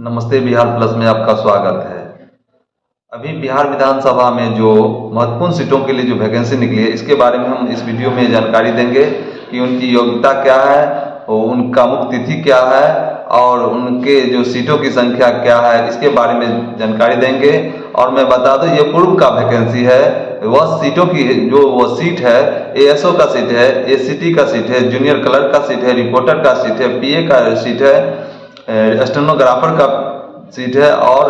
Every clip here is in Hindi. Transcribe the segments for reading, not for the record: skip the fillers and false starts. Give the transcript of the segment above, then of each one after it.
नमस्ते, बिहार प्लस में आपका स्वागत है। अभी बिहार विधानसभा में जो महत्वपूर्ण सीटों के लिए जो वैकेंसी निकली है, इसके बारे में हम इस वीडियो में जानकारी देंगे कि उनकी योग्यता क्या है, और उनका मुख्य तिथि क्या है, और उनके जो सीटों की संख्या क्या है, इसके बारे में जानकारी देंगे। और मैं बता दूं, ये पूर्व का वैकेंसी है। वह सीटों की जो वो सीट है, एएसओ का सीट है, एसीटी का सीट है, जूनियर क्लर्क का सीट है, रिपोर्टर का सीट है, पीए का सीट है, स्टेनोग्राफर का सीट है, और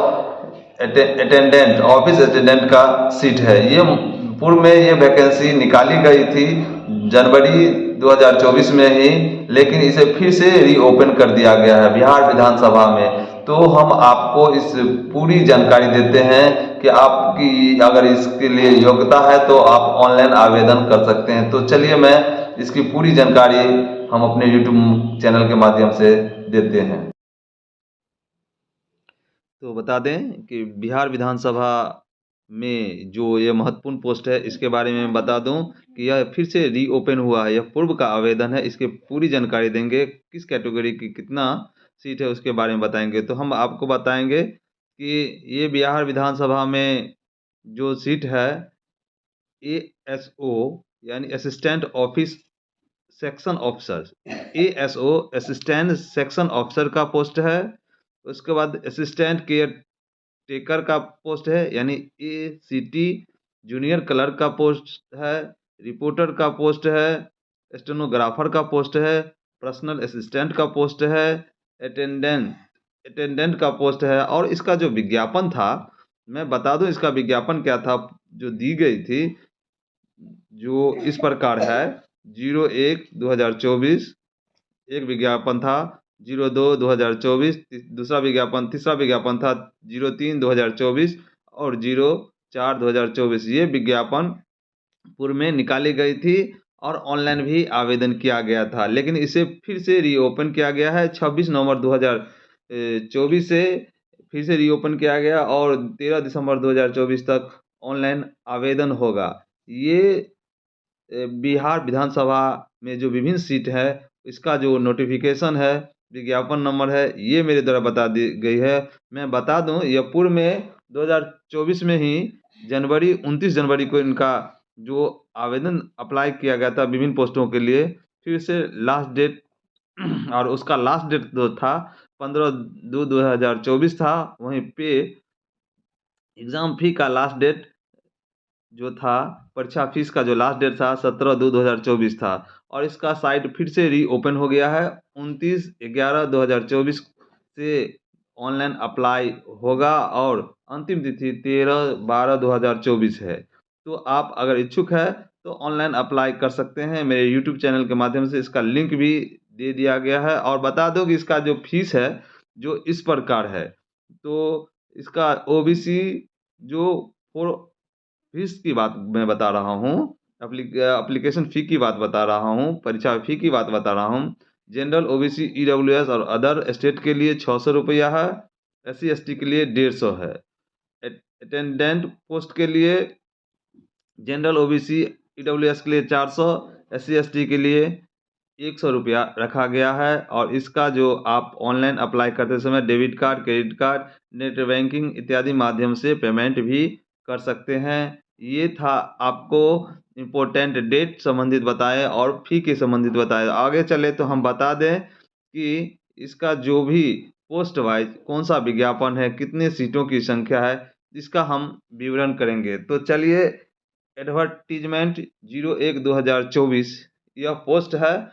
अटेंडेंट ऑफिस अटेंडेंट का सीट है। ये पूर्व में ये वैकेंसी निकाली गई थी जनवरी 2024 में ही, लेकिन इसे फिर से रीओपन कर दिया गया है बिहार विधानसभा में। तो हम आपको इस पूरी जानकारी देते हैं कि आपकी अगर इसके लिए योग्यता है तो आप ऑनलाइन आवेदन कर सकते हैं। तो चलिए, मैं इसकी पूरी जानकारी हम अपने यूट्यूब चैनल के माध्यम से देते हैं। तो बता दें कि बिहार विधानसभा में जो ये महत्वपूर्ण पोस्ट है, इसके बारे में बता दूं कि यह फिर से रीओपन हुआ है। यह पूर्व का आवेदन है। इसकी पूरी जानकारी देंगे, किस कैटेगरी की कितना सीट है उसके बारे में बताएंगे। तो हम आपको बताएंगे कि ये बिहार विधानसभा में जो सीट है, एएसओ यानी assistant office section officer, ASO assistant section officer का पोस्ट है। उसके बाद असिस्टेंट केयर टेकर का पोस्ट है यानी एसीटी, जूनियर क्लर्क का पोस्ट है, रिपोर्टर का पोस्ट है, स्टेनोग्राफर का पोस्ट है, पर्सनल असिस्टेंट का पोस्ट है, अटेंडेंट अटेंडेंट का पोस्ट है। और इसका जो विज्ञापन था, मैं बता दूं इसका विज्ञापन क्या था जो दी गई थी, जो इस प्रकार है। 01/2024 एक विज्ञापन था, 02/2024 दूसरा विज्ञापन, तीसरा विज्ञापन था 03/2024 और 04/2024। ये विज्ञापन पूर्व में निकाली गई थी और ऑनलाइन भी आवेदन किया गया था, लेकिन इसे फिर से रीओपन किया गया है 26 नवंबर 2024 से फिर से रीओपन किया गया, और 13 दिसंबर 2024 तक ऑनलाइन आवेदन होगा। ये बिहार विधानसभा में जो विभिन्न सीट है, इसका जो नोटिफिकेशन है, विज्ञापन नंबर है, ये मेरे द्वारा बता दी गई है। मैं बता दूं, यह पूर्व में 2024 में ही 29 जनवरी को इनका जो आवेदन अप्लाई किया गया था विभिन्न पोस्टों के लिए, फिर से लास्ट डेट और उसका लास्ट डेट जो था 15/2/2024 था। वहीं पे एग्ज़ाम फी का लास्ट डेट जो था, परीक्षा फीस का जो लास्ट डेट था 17/2/2024 था। और इसका साइट फिर से रीओपन हो गया है 29/11/2024 से ऑनलाइन अप्लाई होगा, और अंतिम तिथि 13/12/2024 है। तो आप अगर इच्छुक है तो ऑनलाइन अप्लाई कर सकते हैं। मेरे यूट्यूब चैनल के माध्यम से इसका लिंक भी दे दिया गया है। और बता दो कि इसका जो फीस है जो इस प्रकार है। तो इसका ओबीसी जो फोर फीस की बात मैं बता रहा हूँ, एप्लीकेशन फ़ी की बात बता रहा हूँ, परीक्षा फ़ी की बात बता रहा हूँ। जनरल, ओबीसी, ईडब्ल्यूएस और अदर स्टेट के लिए 600 रुपया है। एससी एसटी के लिए 150 है। अटेंडेंट पोस्ट के लिए जनरल, ओबीसी, ईडब्ल्यूएस के लिए 400, एससी एसटी के लिए 100 रुपया रखा गया है। और इसका जो आप ऑनलाइन अप्लाई करते समय debit card, credit card, net banking इत्यादि माध्यम से पेमेंट भी कर सकते हैं। ये था आपको इम्पोर्टेंट डेट संबंधित बताए और फ़ी के संबंधित बताए। आगे चले तो हम बता दें कि इसका जो भी पोस्ट वाइज कौन सा विज्ञापन है, कितने सीटों की संख्या है, इसका हम विवरण करेंगे। तो चलिए, एडवर्टीजमेंट 01/2024 यह पोस्ट है,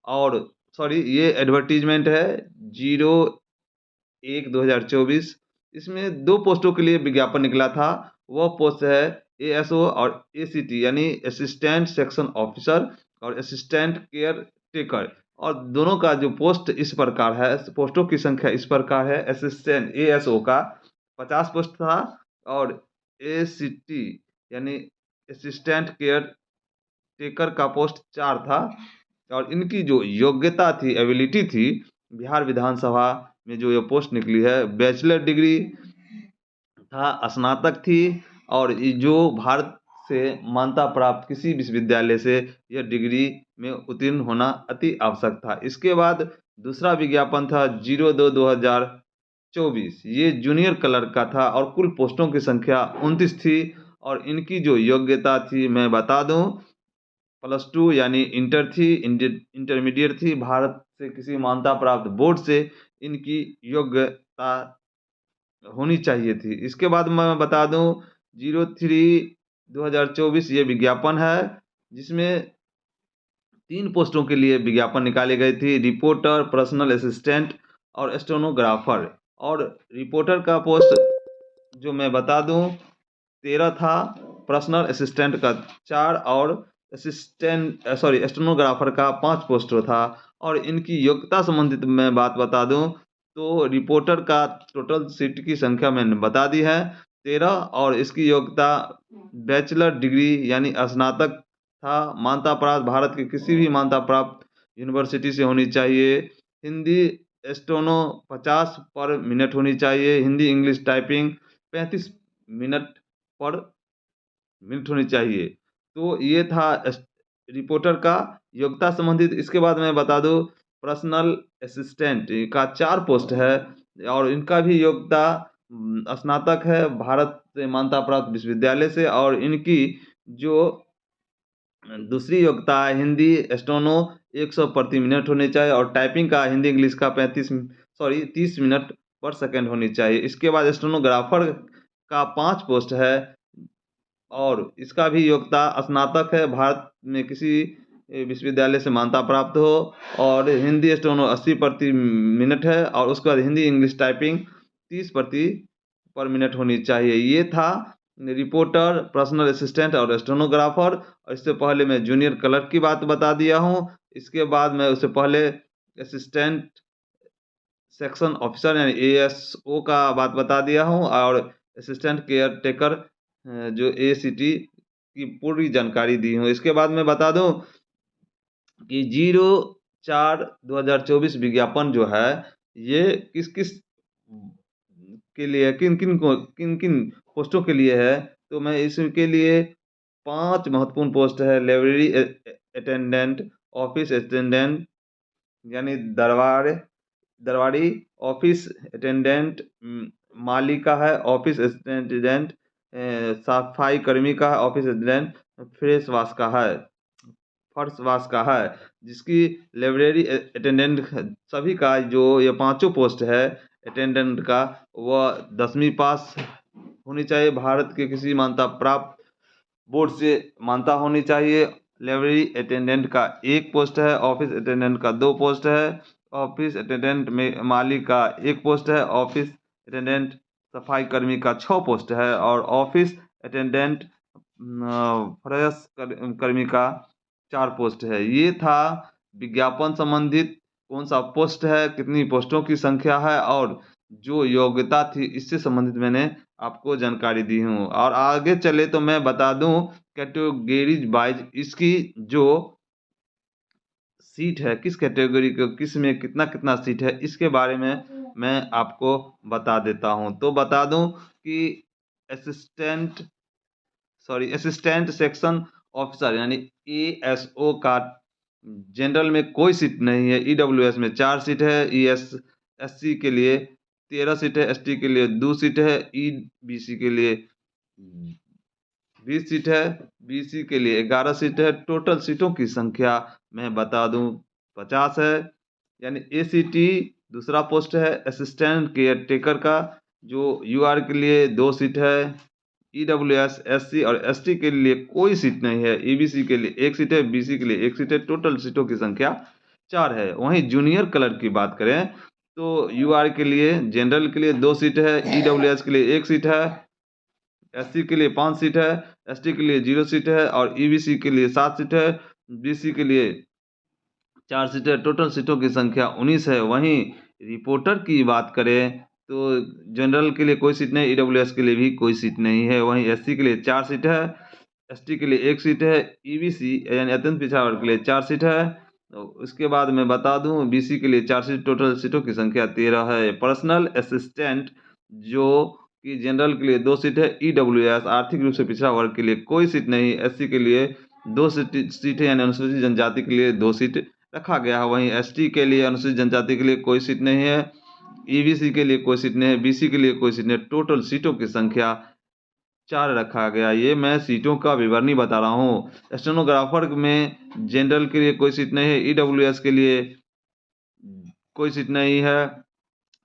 और सॉरी, ये एडवर्टीजमेंट है 01/2024। इसमें दो पोस्टों के लिए विज्ञापन निकला था। वह पोस्ट है एएसओ और एसीटी यानी असिस्टेंट सेक्शन ऑफिसर और असिस्टेंट केयर टेकर। और दोनों का जो पोस्ट इस प्रकार है, पोस्टों की संख्या इस प्रकार है। असिस्टेंट एएसओ का 50 पोस्ट था, और एसीटी यानी असिस्टेंट केयर टेकर का पोस्ट 4 था। और इनकी जो योग्यता थी, एबिलिटी थी, बिहार विधानसभा में जो ये पोस्ट निकली है, बैचलर डिग्री था, स्नातक थी, और ये जो भारत से मान्यता प्राप्त किसी विश्वविद्यालय से यह डिग्री में उत्तीर्ण होना अति आवश्यक था। इसके बाद दूसरा विज्ञापन था 02/2024 24 ये जूनियर क्लर्क का था और कुल पोस्टों की संख्या 29 थी। और इनकी जो योग्यता थी मैं बता दूं, +2 यानी इंटर थी, इंटरमीडिएट थी, भारत से किसी मान्यता प्राप्त बोर्ड से इनकी योग्यता होनी चाहिए थी। इसके बाद मैं बता दूं 03/2024 ये विज्ञापन है, जिसमें 3 पोस्टों के लिए विज्ञापन निकाली गई थी, रिपोर्टर, पर्सनल असिस्टेंट और स्टेनोग्राफर। और रिपोर्टर का पोस्ट जो मैं बता दूं 13 था, पर्सनल असिस्टेंट का 4 और स्टेनोग्राफर का 5 पोस्ट था। और इनकी योग्यता संबंधित मैं बात बता दूं तो रिपोर्टर का टोटल सीट की संख्या मैंने बता दी है 13, और इसकी योग्यता बैचलर डिग्री यानी स्नातक था, मान्यता प्राप्त भारत के किसी भी मान्यता प्राप्त यूनिवर्सिटी से होनी चाहिए। हिंदी स्टेनो 50 पर मिनट होनी चाहिए, हिंदी इंग्लिश टाइपिंग 35 मिनट पर मिनट होनी चाहिए। तो ये था रिपोर्टर का योग्यता संबंधित। इसके बाद मैं बता दूं पर्सनल असिस्टेंट का 4 पोस्ट है और इनका भी योग्यता स्नातक है भारत से मान्यता प्राप्त विश्वविद्यालय से। और इनकी जो दूसरी योग्यता है हिंदी स्टेनो 100 प्रति मिनट होनी चाहिए और टाइपिंग का हिंदी इंग्लिश का 30 मिनट पर सेकंड होनी चाहिए। इसके बाद स्टेनोग्राफर का 5 पोस्ट है और इसका भी योग्यता स्नातक है, भारत में किसी विश्वविद्यालय से मान्यता प्राप्त हो। और हिंदी स्टेनो 80 प्रति मिनट है और उसके बाद हिंदी इंग्लिश टाइपिंग 30 प्रति पर मिनट होनी चाहिए। ये था रिपोर्टर, पर्सनल असिस्टेंट और स्टेनोग्राफर। और इससे पहले मैं जूनियर क्लर्क की बात बता दिया हूँ। इसके बाद मैं उससे पहले असिस्टेंट सेक्शन ऑफिसर यानी ASO का बात बता दिया हूँ और असिस्टेंट केयर टेकर जो ACT की पूरी जानकारी दी हूँ। इसके बाद मैं बता दूं कि 04/2024 विज्ञापन जो है ये किस किस के लिए, किन किन पोस्टों के लिए है। तो मैं इसके लिए 5 महत्वपूर्ण पोस्ट है, लाइब्रेरी अटेंडेंट, ऑफिस अटेंडेंट यानी दरबारी, ऑफिस अटेंडेंट माली का है, ऑफिस अटेंडेंट सफाई कर्मी का है, ऑफिस अटेंडेंट फ्रेश वाश का है, फर्श वाश का है। जिसकी लाइब्रेरी अटेंडेंट सभी का जो ये पांचों पोस्ट है अटेंडेंट का वह 10वीं पास होनी चाहिए, भारत के किसी मान्यता प्राप्त बोर्ड से मान्यता होनी चाहिए। लाइब्रेरी अटेंडेंट का 1 पोस्ट है, ऑफिस अटेंडेंट का 2 पोस्ट है, ऑफिस अटेंडेंट में माली का 1 पोस्ट है, ऑफिस अटेंडेंट सफाई कर्मी का 6 पोस्ट है और ऑफिस अटेंडेंट फ्रेश कर्मी का 4 पोस्ट है। ये था विज्ञापन संबंधित कौन सा पोस्ट है, कितनी पोस्टों की संख्या है और जो योग्यता थी इससे संबंधित मैंने आपको जानकारी दी हूँ। और आगे चले तो मैं बता दूं कैटेगरीज वाइज इसकी जो सीट है, किस कैटेगरी को किस में कितना कितना सीट है इसके बारे में मैं आपको बता देता हूँ। तो बता दूं कि असिस्टेंट सेक्शन ऑफिसर यानी ASO का जनरल में कोई सीट नहीं है, EWS में 4 सीट है, SC के लिए 13 सीट है, ST के लिए 2 सीट है, EBC के लिए 20 सीट है, BC के लिए 11 सीट है। टोटल सीटों की संख्या मैं बता दूं 50 है। यानी ACT दूसरा पोस्ट है असिस्टेंट केयर टेकर का, जो UR के लिए 2 सीट है, EWS SC और ST के लिए कोई सीट नहीं है, EBC के लिए 1 सीट है, BC के लिए 1 सीट है। टोटल सीटों की संख्या 4 है। वहीं जूनियर क्लर्क की बात करें तो UR के लिए जनरल के लिए 2 सीट है, EWS के लिए 1 सीट है, SC के लिए 5 सीट है, ST के लिए 0 सीट है और EBC के लिए 7 सीट है, BC के लिए 4 सीट है। टोटल सीटों की संख्या 19 है। वहीं रिपोर्टर की बात करें तो जनरल के लिए कोई सीट नहीं, EWS के लिए भी कोई सीट नहीं है। वहीं SC के लिए 4 सीट है, ST के लिए 1 सीट है, EBC यानी अत्यंत पिछड़ा वर्ग के लिए 4 सीट है। तो उसके बाद मैं बता दूं BC के लिए 4 सीट, टोटल सीटों की संख्या 13 है। पर्सनल असिस्टेंट जो कि जनरल के लिए 2 सीट है, EWS आर्थिक रूप से पिछड़ा वर्ग के लिए कोई सीट नहीं, SC के लिए 2 सीट है यानी अनुसूचित जनजाति के लिए 2 सीट रखा गया है। वहीं ST के लिए अनुसूचित जनजाति के लिए कोई सीट नहीं है। ईबीसी के लिए कोई सीट नहीं है, बीसी के लिए कोई सीट नहीं है। टोटल सीटों की संख्या 4 रखा गया। ये मैं सीटों का विवरणी बता रहा हूँ। स्टेनोग्राफर में जनरल के लिए कोई सीट नहीं है, ईडब्ल्यूएस के लिए कोई सीट नहीं है।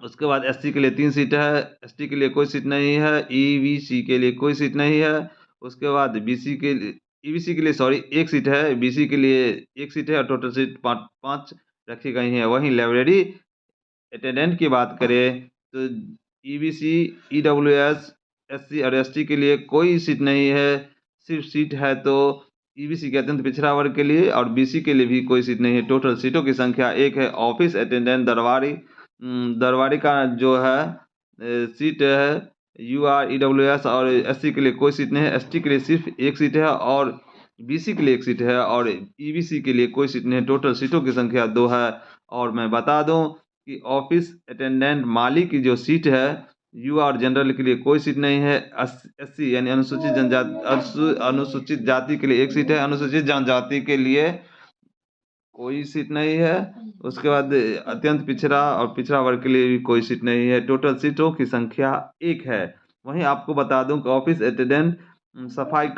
उसके बाद एससी के लिए 3 सीट है, एसटी के लिए कोई सीट नहीं है, ईबीसी के लिए कोई सीट नहीं है। उसके बाद बीसी के लिए ईबीसी के लिए सॉरी 1 सीट है, बीसी के लिए 1 सीट है और टोटल सीट 5 रखी गई हैं। वहीं लाइब्रेरी अटेंडेंट की बात करें तो ईबीसी, ईडब्ल्यूएस, एससी और एसटी के लिए कोई सीट नहीं है। सिर्फ सीट है तो ईबीसी के अत्यंत पिछड़ा वर्ग के लिए और बीसी के लिए भी कोई सीट नहीं है। टोटल सीटों की संख्या 1 है। ऑफिस अटेंडेंट दरबारी दरबारी का जो है सीट है यूआर, ईडब्ल्यूएस और एससी के लिए कोई सीट नहीं है। एसटी के लिए सिर्फ 1 सीट है और बीसी के लिए 1 सीट है और ईबीसी के लिए कोई सीट नहीं है। टोटल सीटों की संख्या 2 है। और मैं बता दूं कि ऑफिस अटेंडेंट माली की जो सीट है यूआर जनरल के लिए कोई सीट नहीं है। एससी यानी अनुसूचित जाति के लिए 1 सीट है, अनुसूचित जनजाति के लिए कोई सीट नहीं है। उसके बाद अत्यंत पिछड़ा और पिछड़ा वर्ग के लिए भी कोई सीट नहीं है। टोटल सीटों की संख्या 1 है। वहीं आपको बता दूं कि ऑफिस अटेंडेंट सफाई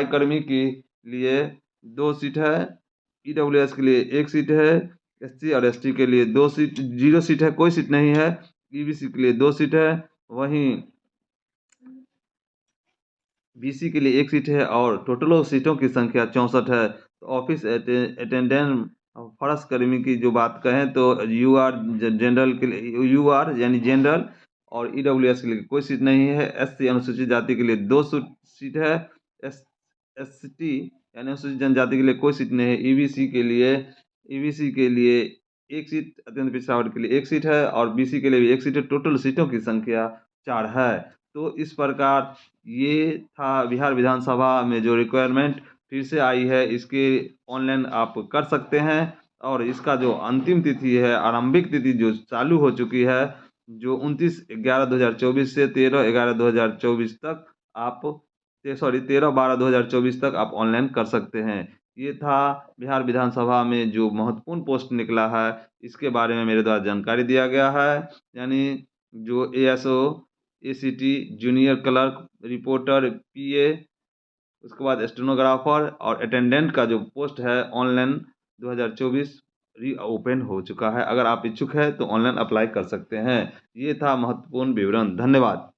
कर्मी के लिए 2 सीट है, ईडब्ल्यूएस के लिए 1 सीट है, एससी और एसटी के लिए 2 सीट 0 सीट है, कोई सीट नहीं है। ईबीसी के लिए 2 सीट है। वहीं बीसी के लिए 1 सीट है और टोटल सीटों की संख्या 64 है। तो ऑफिस अटेंडेंट फर्श कर्मी की जो बात कहें तो यूआर जनरल के लिए यूआर यानी जनरल और ईडब्ल्यूएस के लिए कोई सीट नहीं है। एससी अनुसूचित जाति के लिए 2 सीट है। एस एसटी यानी अनुसूचित जनजाति के लिए कोई सीट नहीं है। ईबीसी के लिए 1 सीट, अत्यंत पिछड़ा वर्ग के लिए 1 सीट है और बीसी के लिए भी 1 सीट है। टोटल सीटों की संख्या 4 है। तो इस प्रकार ये था बिहार विधानसभा में जो रिक्वायरमेंट फिर से आई है, इसके ऑनलाइन आप कर सकते हैं। और इसका जो अंतिम तिथि है, आरंभिक तिथि जो चालू हो चुकी है, जो 29/11/2024 से 13/11/2024 तक आप 13/12/2024 तक आप ऑनलाइन कर सकते हैं। ये था बिहार विधानसभा में जो महत्वपूर्ण पोस्ट निकला है, इसके बारे में मेरे द्वारा जानकारी दिया गया है। यानी जो ASO, ACT, junior clerk, reporter, PA, उसके बाद स्टेनोग्राफर और अटेंडेंट का जो पोस्ट है ऑनलाइन 2024 री ओपन हो चुका है। अगर आप इच्छुक हैं तो ऑनलाइन अप्लाई कर सकते हैं। ये था महत्वपूर्ण विवरण। धन्यवाद।